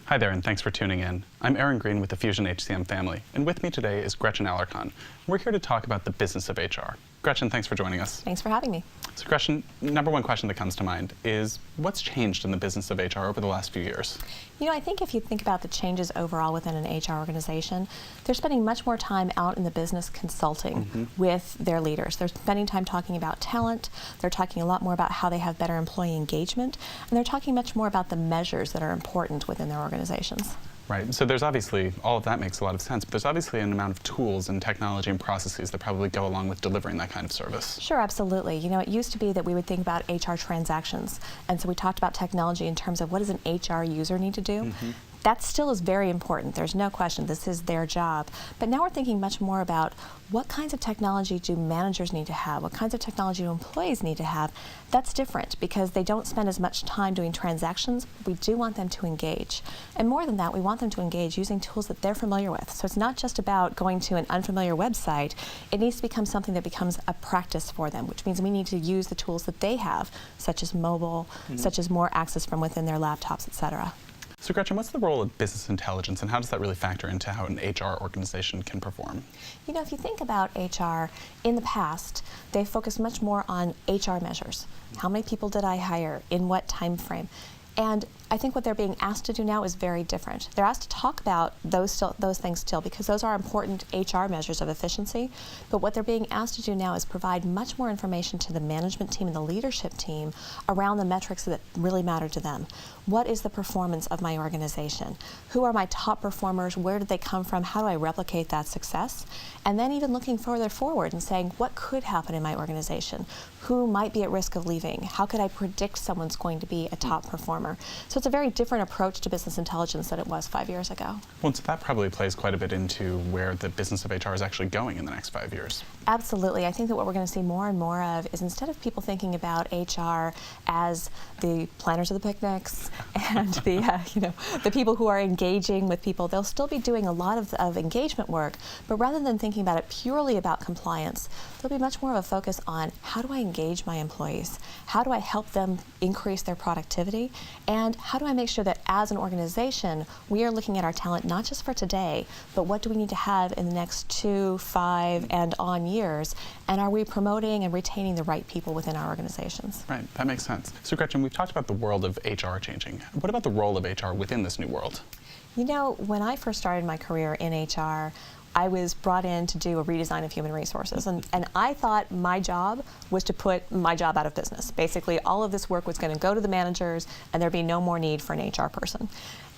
Hi there, and thanks for tuning in. I'm Aaron Green with the Fusion HCM family, and with me today is Gretchen Alarcon. We're here to talk about the business of HR. Gretchen, thanks for joining us. Thanks for having me. So Gretchen, number one question that comes to mind is, what's changed in the business of HR over the last few years? You know, I think if you think about the changes overall within an HR organization, they're spending much more time out in the business consulting with their leaders. They're spending time talking about talent, they're talking a lot more about how they have better employee engagement, and they're talking much more about the measures that are important within their organizations. Right, so there's obviously, all of that makes a lot of sense, but there's obviously an amount of tools and technology and processes that probably go along with delivering that kind of service. Sure, absolutely. You know, it used to be that we would think about HR transactions, and so we talked about technology in terms of what does an HR user need to do. That still is very important. There's no question. This is their job. But now we're thinking much more about what kinds of technology do managers need to have? What kinds of technology do employees need to have? That's different because they don't spend as much time doing transactions. We do want them to engage. And more than that, we want them to engage using tools that they're familiar with. So it's not just about going to an unfamiliar website. It needs to become something that becomes a practice for them, which means we need to use the tools that they have, such as mobile, such as more access from within their laptops, et cetera. So Gretchen, what's the role of business intelligence, and how does that really factor into how an HR organization can perform? You know, if you think about HR, in the past, they focused much more on HR measures. How many people did I hire? In what time frame? And I think what they're being asked to do now is very different. They're asked to talk about those things still because those are important HR measures of efficiency. But what they're being asked to do now is provide much more information to the management team and the leadership team around the metrics that really matter to them. What is the performance of my organization? Who are my top performers? Where did they come from? How do I replicate that success? And then even looking further forward and saying, what could happen in my organization? Who might be at risk of leaving? How could I predict someone's going to be a top performer? So it's a very different approach to business intelligence than it was 5 years ago. Well, so that probably plays quite a bit into where the business of HR is actually going in the next 5 years. Absolutely. I think that what we're going to see more and more of is instead of people thinking about HR as the planners of the picnics and the people who are engaging with people, they'll still be doing a lot of engagement work, but rather than thinking about it purely about compliance, there'll be much more of a focus on how do I engage my employees? How do I help them increase their productivity? And how do I make sure that as an organization, we are looking at our talent not just for today, but what do we need to have in the next 2, 5, and on years? And are we promoting and retaining the right people within our organizations? Right, that makes sense. So Gretchen, we've talked about the world of HR changing. What about the role of HR within this new world? You know, when I first started my career in HR, I was brought in to do a redesign of human resources, and I thought my job was to put my job out of business. Basically, all of this work was going to go to the managers, and there'd be no more need for an HR person.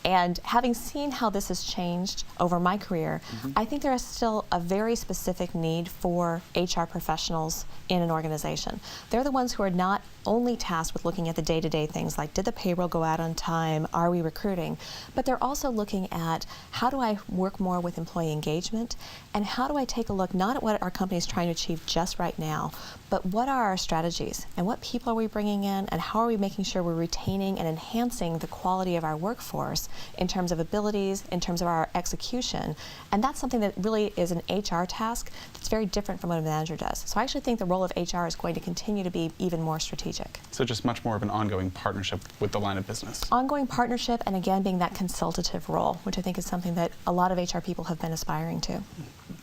And having seen how this has changed over my career, I think there is still a very specific need for HR professionals in an organization. They're the ones who are not only tasked with looking at the day-to-day things like, did the payroll go out on time? Are we recruiting? But they're also looking at how do I work more with employee engagement, and how do I take a look not at what our company is trying to achieve just right now, but what are our strategies, and what people are we bringing in, and how are we making sure we're retaining and enhancing the quality of our workforce in terms of abilities, in terms of our execution. And that's something that really is an HR task that's very different from what a manager does. So I actually think the role of HR is going to continue to be even more strategic. So just much more of an ongoing partnership with the line of business. Ongoing partnership, and again being that consultative role, which I think is something that a lot of HR people have been aspiring to.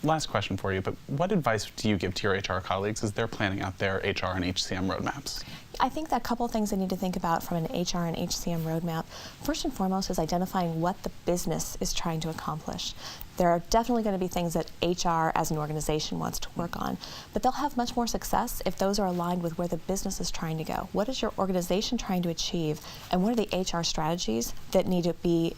Last question for you, but what advice do you give to your HR colleagues as they're planning out their HR and HCM roadmaps? I think that a couple things they need to think about from an HR and HCM roadmap. First and foremost is identifying what the business is trying to accomplish. There are definitely going to be things that HR as an organization wants to work on, but they'll have much more success if those are aligned with where the business is trying to go. What is your organization trying to achieve, and what are the HR strategies that need to be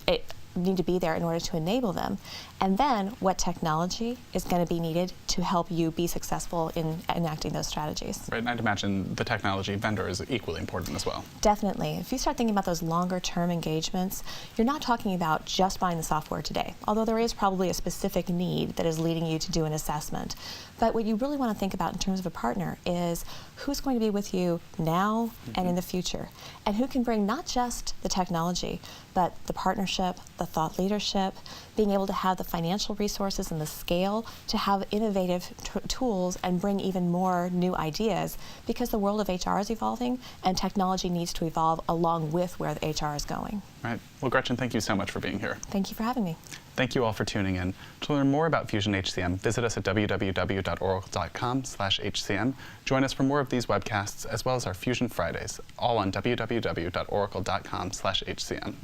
there in order to enable them? And then what technology is going to be needed to help you be successful in enacting those strategies. Right, and I'd imagine the technology vendor is equally important as well. Definitely. If you start thinking about those longer term engagements, you're not talking about just buying the software today, although there is probably a specific need that is leading you to do an assessment. But what you really want to think about in terms of a partner is who's going to be with you now and in the future, and who can bring not just the technology, but the partnership, the thought leadership, being able to have the financial resources and the scale to have innovative tools and bring even more new ideas, because the world of HR is evolving and technology needs to evolve along with where the HR is going. Right. Well, Gretchen, thank you so much for being here. Thank you for having me. Thank you all for tuning in. To learn more about Fusion HCM, visit us at www.oracle.com/HCM. Join us for more of these webcasts, as well as our Fusion Fridays, all on www.oracle.com/HCM.